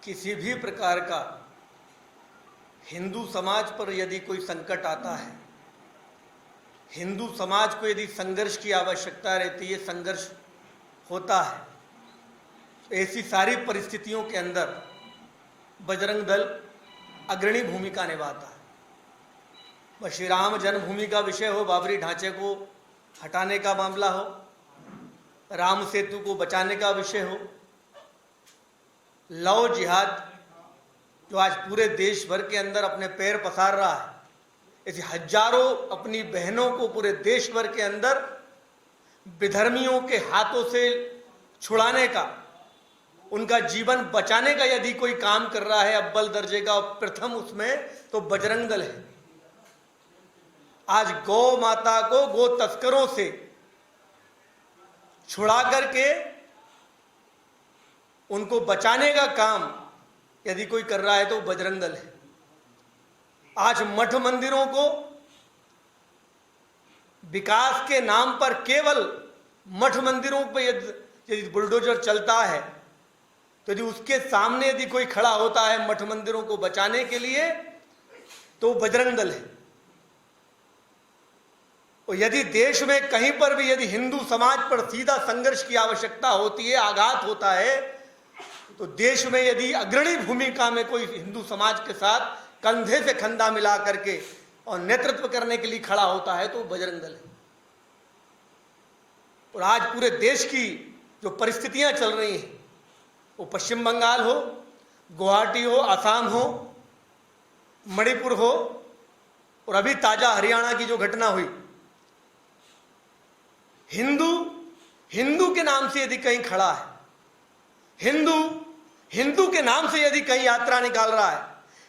किसी भी प्रकार का हिंदू समाज पर यदि कोई संकट आता है, हिंदू समाज को यदि संघर्ष की आवश्यकता रहती है, संघर्ष होता है, ऐसी सारी परिस्थितियों के अंदर बजरंग दल अग्रणी भूमिका निभाता है। वह श्री राम जन्मभूमि का विषय हो, बाबरी ढांचे को हटाने का मामला हो, राम सेतु को बचाने का विषय हो, लव जिहाद जो आज पूरे देश भर के अंदर अपने पैर पसार रहा है, ऐसे हजारों अपनी बहनों को पूरे देश भर के अंदर विधर्मियों के हाथों से छुड़ाने का, उनका जीवन बचाने का यदि कोई काम कर रहा है अव्वल दर्जे का, प्रथम उसमें तो बजरंग दल है। आज गौ माता को गो तस्करों से छुड़ा करके उनको बचाने का काम यदि कोई कर रहा है तो बजरंग दल है। आज मठ मंदिरों को विकास के नाम पर केवल मठ मंदिरों पर यदि बुलडोजर चलता है तो यदि उसके सामने यदि कोई खड़ा होता है मठ मंदिरों को बचाने के लिए तो बजरंग दल है। और यदि देश में कहीं पर भी यदि हिंदू समाज पर सीधा संघर्ष की आवश्यकता होती है, आघात होता है, तो देश में यदि अग्रणी भूमिका में कोई हिंदू समाज के साथ कंधे से कंधा मिला करके और नेतृत्व करने के लिए खड़ा होता है तो बजरंग दल है। और आज पूरे देश की जो परिस्थितियां चल रही हैं, वो पश्चिम बंगाल हो, गुवाहाटी हो, असम हो, मणिपुर हो, और अभी ताजा हरियाणा की जो घटना हुई, हिंदू के नाम से यदि कहीं खड़ा है, हिंदू के नाम से यदि कहीं यात्रा निकाल रहा है,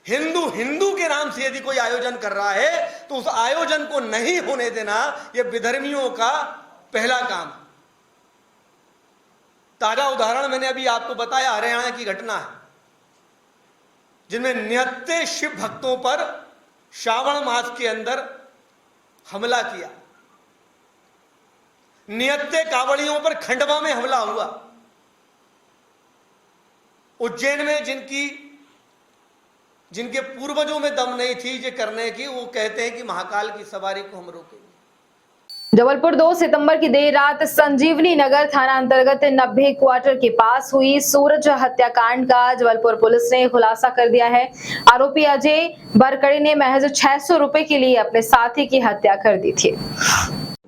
हिंदू के नाम से यदि कोई आयोजन कर रहा है, तो उस आयोजन को नहीं होने देना यह विधर्मियों का पहला काम। ताजा उदाहरण मैंने अभी आपको बताया, हरियाणा की घटना है, जिनमें निहत्थे शिव भक्तों पर श्रावण मास के अंदर हमला किया, निहत्थे कांवड़ियों पर खंडवा में हमला हुआ, उज्जैन में जिनके पूर्वजों में दम नहीं थी ये करने की, वो कहते हैं कि महाकाल की सवारी को हम रोकेंगे। जबलपुर 2 सितंबर की देर रात संजीवनी नगर थाना अंतर्गत 90 क्वार्टर के पास हुई सूरज हत्याकांड का जबलपुर पुलिस ने खुलासा कर दिया है। आरोपी अजय बरकड़े ने महज 600 रुपए के लिए अपने साथी की हत्या कर दी थी।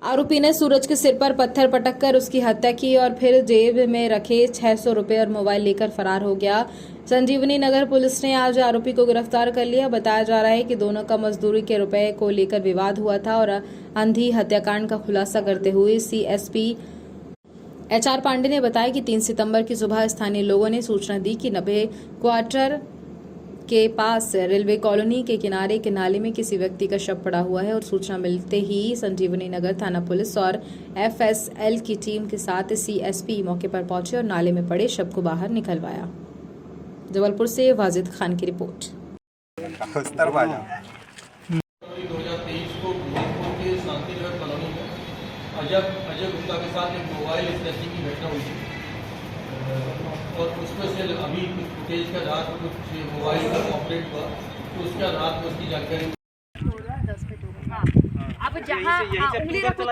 आरोपी ने सूरज के सिर पर पत्थर पटककर उसकी हत्या की और फिर जेब में रखे 600 रुपए और मोबाइल लेकर फरार हो गया। संजीवनी नगर पुलिस ने आज आरोपी को गिरफ्तार कर लिया। बताया जा रहा है कि दोनों का मजदूरी के रुपए को लेकर विवाद हुआ था और अंधी हत्याकांड का खुलासा करते हुए सीएसपी HR पांडे ने बताया कि 3 सितंबर की सुबह स्थानीय लोगों ने सूचना दी कि 90 क्वार्टर के पास रेलवे कॉलोनी के किनारे के नाले में किसी व्यक्ति का शव पड़ा हुआ है और सूचना मिलते ही संजीवनी नगर थाना पुलिस और FSL की टीम के साथ CSP मौके पर पहुंचे और नाले में पड़े शव को बाहर निकलवाया। जबलपुर से वाजिद खान की रिपोर्ट। 2023 को गोरखपुर के शांतिनगर कॉलोनी में अजय गुप्ता के साथ एक मोबाइल स्नैचिंग की घटना हुई थी और उसमें से अभी कुछ फुटेज के आधार पर कुछ मोबाइल का ऑपरेट हुआ, तो उसके आधार पर उसकी जानकारी अब जहाँ उंगली रखो तो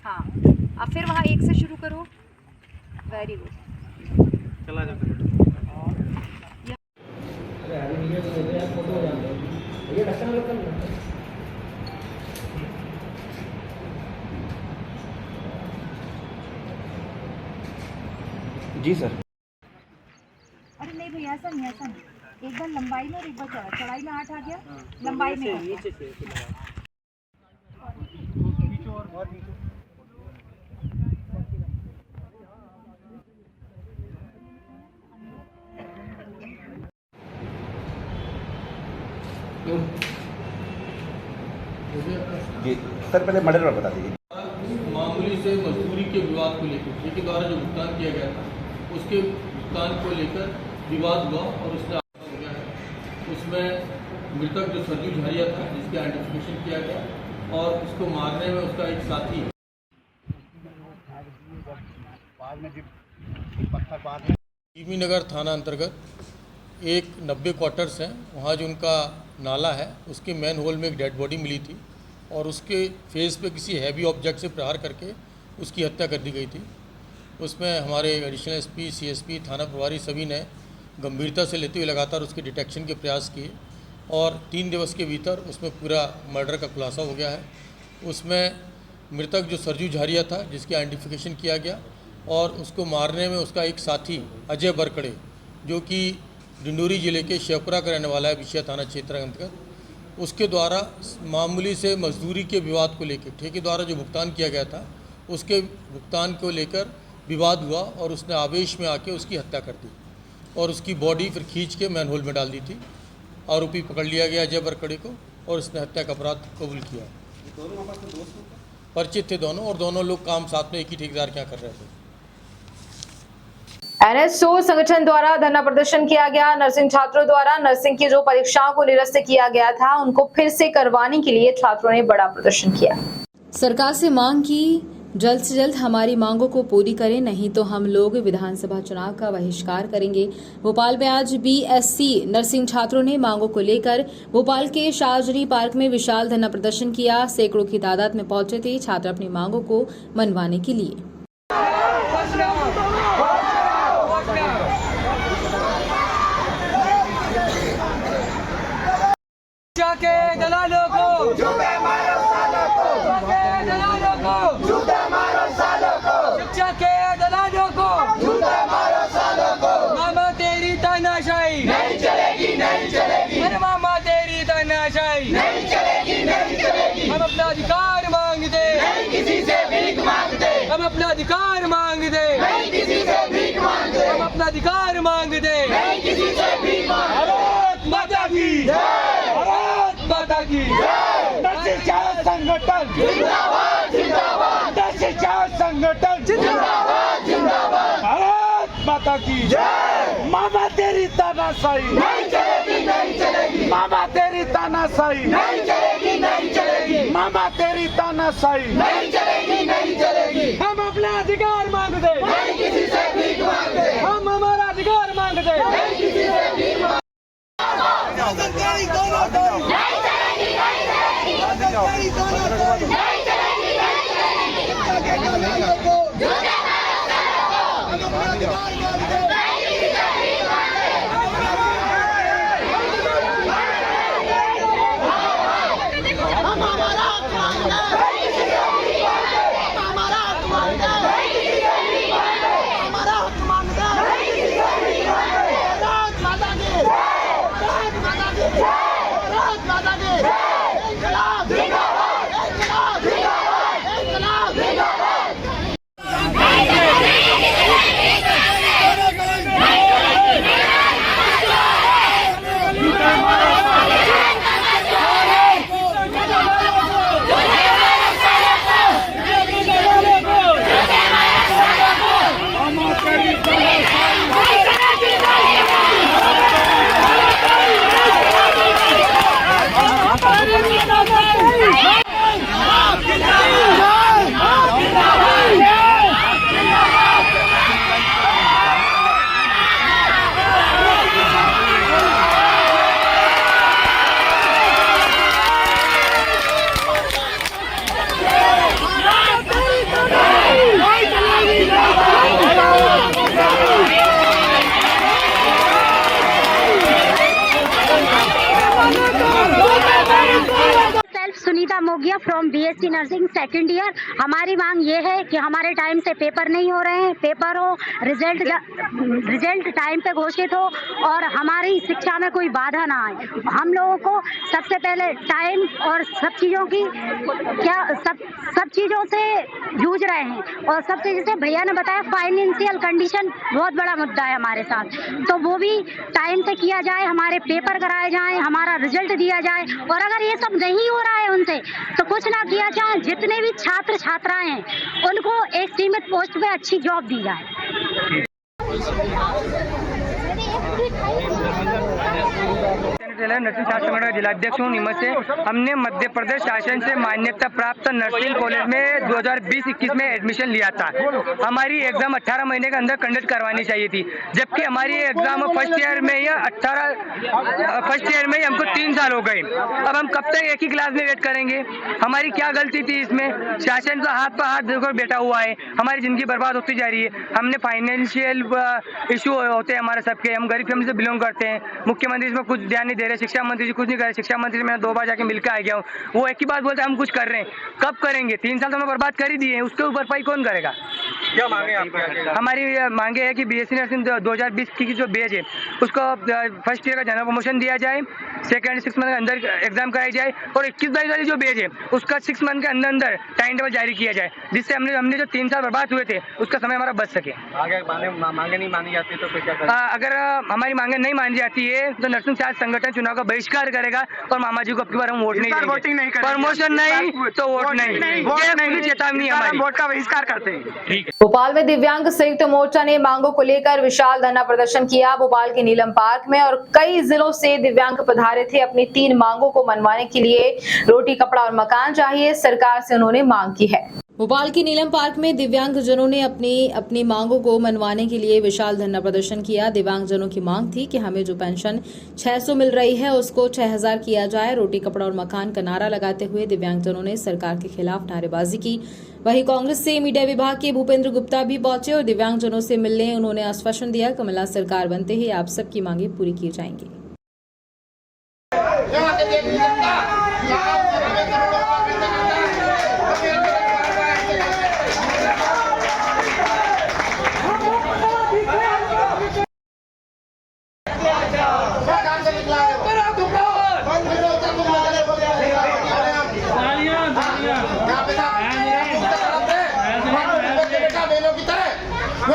हाँ, अब फिर वहाँ 1 से शुरू करो। वेरी गुड, चला जाता जी सर। अरे नहीं भैया, ऐसा नहीं, ऐसा नहीं, एक बार लंबाई में और एक बार चौड़ाई में 8 आ गया, लंबाई में जी सर, पहले मर्डर बता दीजिए। मामूली से मजदूरी के विवाद को लेकर ठेके द्वारा जो भुगतान किया गया था, उसके भुगतान को लेकर विवाद हुआ और उसने हो गया है। उसमें मृतक जो सरजू झारिया था, जिसकी आइडेंटिफिकेशन किया गया और उसको मारने में उसका एक साथी नगर थाना अंतर्गत एक 90 क्वार्टर्स हैं, वहाँ जो उनका नाला है उसके मेन होल में एक डेड बॉडी मिली थी और उसके फेस पे किसी हैवी ऑब्जेक्ट से प्रहार करके उसकी हत्या कर दी गई थी। उसमें हमारे एडिशनल SP, CSP, थाना प्रभारी सभी ने गंभीरता से लेते हुए लगातार उसके डिटेक्शन के प्रयास किए और 3 दिवस के भीतर उसमें पूरा मर्डर का खुलासा हो गया है। उसमें मृतक जो सरजू झारिया था, जिसकी आइडेंटिफिकेशन किया गया और उसको मारने में उसका एक साथी अजय बरकड़े, जो कि डिंडोरी जिले के शेवपुरा का रहने वाला है, विषय थाना क्षेत्र अंतर्गत, उसके द्वारा मामूली से मजदूरी के विवाद को लेकर ठेके द्वारा जो भुगतान किया गया था उसके भुगतान को लेकर विवाद हुआ और उसने आवेश में आके उसकी हत्या कर दी और उसकी बॉडी फिर खींच के मैनहोल में डाल दी थी। आरोपी पकड़ लिया गया अजय बरकड़े को और उसने हत्या का अपराध कबूल किया। परिचित थे दोनों और दोनों लोग काम साथ में एक ही ठेकेदार क्या कर रहे थे। NSO संगठन द्वारा धरना प्रदर्शन किया गया। नर्सिंग छात्रों द्वारा नर्सिंग की जो परीक्षाओं को निरस्त किया गया था उनको फिर से करवाने के लिए छात्रों ने बड़ा प्रदर्शन किया। सरकार से मांग की जल्द से जल्द हमारी मांगों को पूरी करें, नहीं तो हम लोग विधानसभा चुनाव का बहिष्कार करेंगे। भोपाल में आज BSc नर्सिंग छात्रों ने मांगों को लेकर भोपाल के शाहजरी पार्क में विशाल धरना प्रदर्शन किया। सैकड़ों की तादाद में पहुंचे थे छात्र अपनी मांगों को मनवाने के लिए। के दलालों को जूते मारो सालों को, दलालों को जूते मारो सालों को, शिक्षा के दलालों को जूते मारो सालों को। मामा तेरी तानाशाही नहीं चलेगी, नहीं चलेगी। अरे मामा तेरी तानाशाही नहीं चलेगी, नहीं चलेगी। हम अपना अधिकार मांगते नहीं किसी से भीख मांगते, हम अपना अधिकार मांगते नहीं किसी से भीख मांगते, हम अपना अधिकार मांगते नहीं किसी से भीख मांगते। भारत माता की माता की संगठन जिंदाबाद, जिंदाबाद। संगठन जिंदाबाद, जिंदाबाद। भारत माता की जय। मामा तेरी तानाशाही नहीं चलेगी, नहीं चलेगी। मामा तेरी तानाशाही नहीं चलेगी, नहीं चलेगी। मामा तेरी तानाशाही नहीं चलेगी, नहीं चलेगी। हम अपना अधिकार मांगते नहीं किसी से भीख मांगते, हम हमारा अधिकार मांगते नहीं किसी से भीख मांगते। सरकारी दोनों नहीं चलेगी, नहीं चलेगी। सरकारी दोनों नहीं चलेगी, नहीं चलेगी। शिक्षा के दलालों को जूते मारो सालों को, हम अपना अधिकार मांगते नहीं किसी से भीख मांगते। हम हमारा हक मांगते नहीं किसी से भीख मांगते, हम हमारा हक मांगते नहीं किसी से भीख मांगते, हमारा हक मांगते नहीं किसी से भीख मांगते। भारत माता की भारत माता की भारत माता की इंकलाब जिंदाबाद, इंकलाब जिंदाबाद, इंकलाब जिंदाबाद। Sunita Mongia from BSc nursing second year. हमारी मांग ये है कि हमारे टाइम से पेपर नहीं हो रहे हैं, पेपर हो, रिजल्ट टाइम पे घोषित हो और हमारी शिक्षा में कोई बाधा ना आए। हम लोगों को सबसे पहले टाइम और सब चीज़ों की सब चीज़ों से जूझ रहे हैं और सबसे जैसे भैया ने बताया फाइनेंशियल कंडीशन बहुत बड़ा मुद्दा है हमारे साथ, तो वो भी टाइम से किया जाए, हमारे पेपर कराए जाएं, हमारा रिजल्ट दिया जाए और अगर ये सब नहीं हो रहा है उनसे तो कुछ ना किया जाए, जितने भी छात्र छात्राएं हैं उनको एक सीमित पोस्ट पे अच्छी जॉब दी जाए। नर्सिंग छात्र संगठन का जिलाध्यक्ष हूँ नीमच से। हमने मध्य प्रदेश शासन से मान्यता प्राप्त नर्सिंग कॉलेज में 2020-21 में एडमिशन लिया था। हमारी एग्जाम 18 महीने के अंदर कंडक्ट करवानी चाहिए थी, जबकि हमारी एग्जाम फर्स्ट ईयर में ही हमको 3 साल हो गए। अब हम कब तक एक ही क्लास में वेट करेंगे? हमारी क्या गलती थी इसमें? शासन तो हाथ पर हाथ देकर बैठा हुआ है, हमारी जिंदगी बर्बाद होती जा रही है। हमने फाइनेंशियल इशू होते हैं हमारे सबके, हम गरीब फैमिली से बिलोंग करते हैं। मुख्यमंत्री इसमें कुछ ध्यान नहीं दे रहे, शिक्षा मंत्री जी कुछ नहीं कर रहे। शिक्षा मंत्री मैं 2 बार जाके मिलकर आ गया हूँ, वो एक ही बात बोलते हैं हम कुछ कर रहे हैं। कब करेंगे? 3 साल तो हमें बर्बाद कर ही दिए हैं, उसके ऊपर भरपाई कौन करेगा? क्या मांगे आपकी? हमारी मांगे है कि BSc नर्सिंग 2020 की जो बैच है उसको फर्स्ट ईयर का जनरल प्रमोशन दिया जाए, सेकेंड 6 मंथ के अंदर एग्जाम कराई जाए और 21-22 वाली जो बैच है उसका 6 मंथ के अंदर टाइम टेबल जारी किया जाए, जिससे हमने जो 3 साल बर्बाद हुए थे उसका समय हमारा बच सके। आगे मांगे नहीं मानी जाती तो फिर क्या करें? अगर हमारी मांगे नहीं मानी जाती है तो नर्सिंग छात्र संगठन चुनाव का बहिष्कार करेगा और मामा जी को अब की बार हम वोट नहीं देंगे। प्रमोशन नहीं तो वोट नहीं, चेतावनी हमारी, वोट का बहिष्कार करते हैं। ठीक है। भोपाल में दिव्यांग संयुक्त मोर्चा ने मांगों को लेकर विशाल धरना प्रदर्शन किया। भोपाल के नीलम पार्क में और कई जिलों से दिव्यांग पधारे थे। अपनी 3 मांगों को मनवाने के लिए रोटी, कपड़ा और मकान चाहिए, सरकार से उन्होंने मांग की है। भोपाल के नीलम पार्क में दिव्यांगजनों ने अपनी मांगों को मनवाने के लिए विशाल धरना प्रदर्शन किया। दिव्यांगजनों की मांग थी कि हमें जो पेंशन 600 मिल रही है उसको 6000 किया जाए। रोटी, कपड़ा और मकान का नारा लगाते हुए दिव्यांगजनों ने सरकार के खिलाफ नारेबाजी की। वहीं कांग्रेस से मीडिया विभाग के भूपेंद्र गुप्ता भी पहुंचे और दिव्यांगजनों से मिलने उन्होंने आश्वासन दिया, कमलनाथ सरकार बनते ही आप सबकी मांगे पूरी की जाएंगी।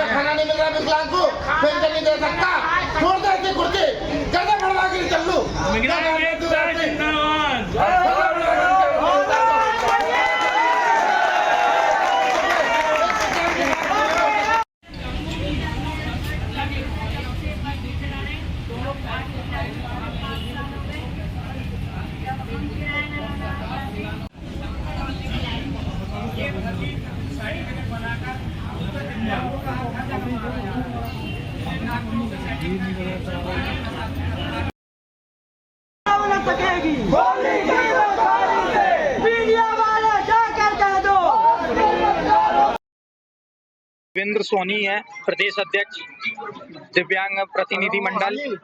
खाना नहीं मिल रहा विकलांग को, पेंशन नहीं दे सकता, छोड़ दे ऐसी कुर्सी, कैसे बढ़वा के चल लूं? देवेंद्र सोनी है, प्रदेश अध्यक्ष दिव्यांग प्रतिनिधि मंडल।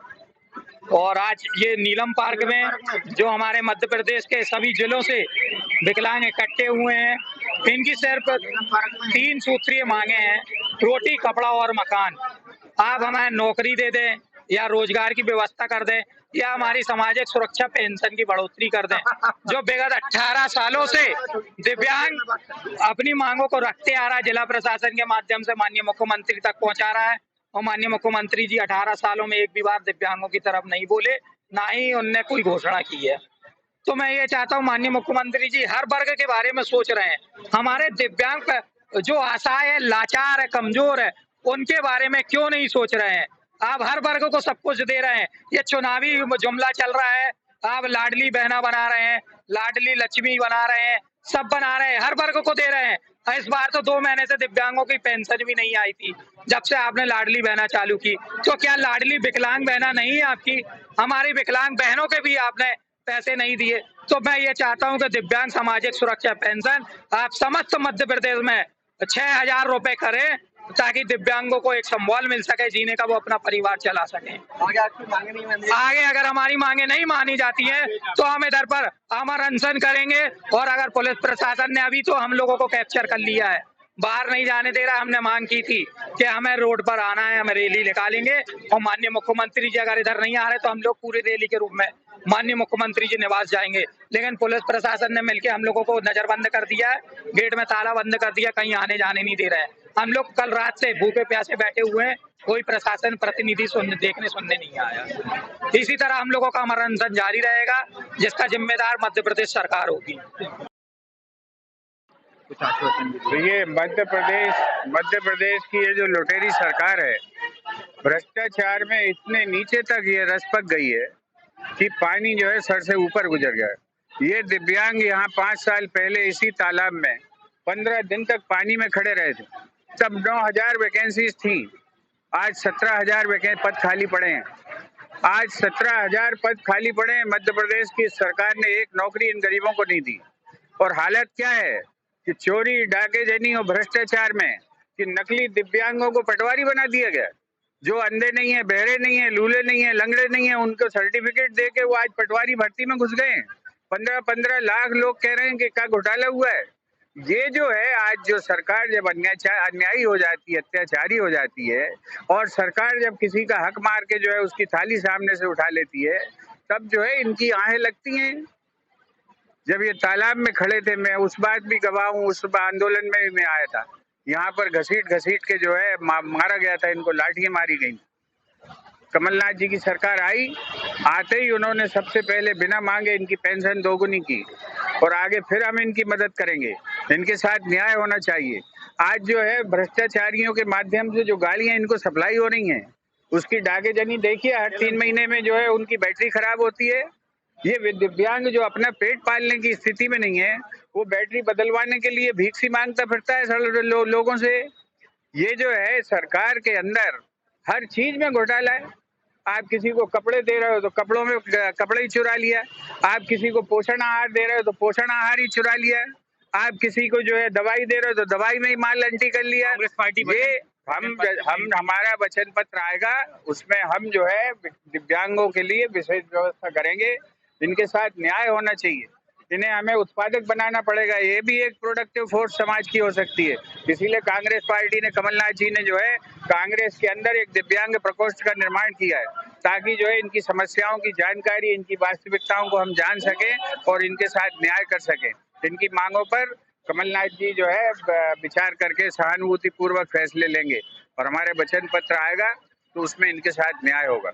और आज ये नीलम पार्क में जो हमारे मध्य प्रदेश के सभी जिलों से विकलांग इकट्ठे हुए हैं, इनकी सिर्फ 3 सूत्रीय मांगे हैं: रोटी, कपड़ा और मकान। आप हमें नौकरी दे दें या रोजगार की व्यवस्था कर दें या हमारी सामाजिक सुरक्षा पेंशन की बढ़ोतरी कर दें। जो विगत 18 सालों से दिव्यांग अपनी मांगों को रखते आ रहा है, जिला प्रशासन के माध्यम से माननीय मुख्यमंत्री तक पहुंचा रहा है। और माननीय मुख्यमंत्री जी 18 सालों में एक भी बार दिव्यांगों की तरफ नहीं बोले, ना ही उनने कोई घोषणा की है। तो मैं ये चाहता हूँ माननीय मुख्यमंत्री जी हर वर्ग के बारे में सोच रहे हैं। हमारे दिव्यांग जो असहाय है, लाचार है, कमजोर है, उनके बारे में क्यों नहीं सोच रहे हैं? आप हर वर्ग को सब कुछ दे रहे हैं। ये चुनावी जुमला चल रहा है, आप लाडली बहना बना रहे हैं, लाडली लक्ष्मी बना रहे हैं, सब बना रहे हैं, हर वर्ग को दे रहे हैं। इस बार तो 2 महीने से दिव्यांगों की पेंशन भी नहीं आई थी जब से आपने लाडली बहना चालू की। तो क्या लाडली विकलांग बहना नहीं है आपकी? हमारी विकलांग बहनों के भी आपने पैसे नहीं दिए। तो मैं ये चाहता हूं कि दिव्यांग सामाजिक सुरक्षा पेंशन आप समस्त मध्य प्रदेश में 6000 रुपए करें, ताकि दिव्यांगों को एक संबल मिल सके जीने का, वो अपना परिवार चला सके। आगे अगर हमारी मांगे नहीं मानी जाती है तो हम इधर पर अमर अनशन करेंगे। और अगर पुलिस प्रशासन ने अभी तो हम लोगों को कैप्चर कर लिया है, बाहर नहीं जाने दे रहा। हमने मांग की थी कि हमें रोड पर आना है, हमें रैली निकालेंगे। और माननीय मुख्यमंत्री जी अगर इधर नहीं आ रहे तो हम लोग पूरी रैली के रूप में माननीय मुख्यमंत्री जी निवास जाएंगे। लेकिन पुलिस प्रशासन ने मिलकर हम लोगों को नजरबंद कर दिया है, गेट में ताला बंद कर दिया, कहीं आने जाने नहीं दे रहे हैं। हम लोग कल रात से भूखे प्यासे बैठे हुए हैं, कोई प्रशासन प्रतिनिधि देखने सुनने नहीं आया। इसी तरह हम लोगों का अमर अनशन जारी रहेगा, जिसका जिम्मेदार मध्य प्रदेश सरकार होगी। तो ये मध्य प्रदेश की ये जो लुटेरी सरकार है, भ्रष्टाचार में इतने नीचे तक ये रस पक गई है कि पानी जो है सर से ऊपर गुजर गया। ये दिव्यांग यहाँ 5 साल पहले इसी तालाब में 15 दिन तक पानी में खड़े रहे थे। तब 9000 वैकेंसीज थी, आज 17000 पद खाली पड़े हैं। आज 17000 पद खाली पड़े हैं। मध्य प्रदेश की सरकार ने एक नौकरी इन गरीबों को नहीं दी। और हालत क्या है कि चोरी, डाकेजनी और भ्रष्टाचार में कि नकली दिव्यांगों को पटवारी बना दिया गया। जो अंधे नहीं है, बहरे नहीं है, लूले नहीं है, लंगड़े नहीं है, उनको सर्टिफिकेट दे के वो आज पटवारी भर्ती में घुस गए हैं। 15-15 लाख लोग कह रहे हैं कि क्या घोटाला हुआ है। ये जो है, आज जो सरकार जब अन्यायी हो जाती है, अत्याचारी हो जाती है, और सरकार जब किसी का हक मार के जो है उसकी थाली सामने से उठा लेती है, तब जो है इनकी आहें लगती हैं। जब ये तालाब में खड़े थे, मैं उस बात भी गवाह हूँ, उस आंदोलन में भी मैं आया था। यहाँ पर घसीट के जो है मारा गया था, इनको लाठियां मारी गई। कमलनाथ जी की सरकार आई, आते ही उन्होंने सबसे पहले बिना मांगे इनकी पेंशन दोगुनी की, और आगे फिर हम इनकी मदद करेंगे। इनके साथ न्याय होना चाहिए। आज जो है भ्रष्टाचारियों के माध्यम से जो गाड़ियां इनको सप्लाई हो रही हैं, उसकी डाकेजनी देखिए, हर 3 महीने में जो है उनकी बैटरी खराब होती है। ये दिव्यांग जो अपना पेट पालने की स्थिति में नहीं है, वो बैटरी बदलवाने के लिए भीख सी मांगता फिरता है लोगों से। ये जो है सरकार के अंदर हर चीज में घोटाला है। आप किसी को कपड़े दे रहे हो तो कपड़ों में कपड़े ही चुरा लिया, आप किसी को पोषण आहार दे रहे हो तो पोषण आहार ही चुरा लिया, आप किसी को जो है दवाई दे रहे हो तो दवाई में ही माल अंटी कर लिया। ये हम हमारा वचन पत्र आएगा, उसमें हम जो है दिव्यांगों के लिए विशेष व्यवस्था करेंगे। इनके साथ न्याय होना चाहिए, इन्हें हमें उत्पादक बनाना पड़ेगा। ये भी एक प्रोडक्टिव फोर्स समाज की हो सकती है। इसीलिए कांग्रेस पार्टी ने, कमलनाथ जी ने जो है कांग्रेस के अंदर एक दिव्यांग प्रकोष्ठ का निर्माण किया है, ताकि जो है इनकी समस्याओं की जानकारी, इनकी वास्तविकताओं को हम जान सकें और इनके साथ न्याय कर सकें। इनकी मांगों पर कमलनाथ जी जो है विचार करके सहानुभूति पूर्वक फैसले लेंगे और हमारे वचन पत्र आएगा तो उसमें इनके साथ न्याय होगा।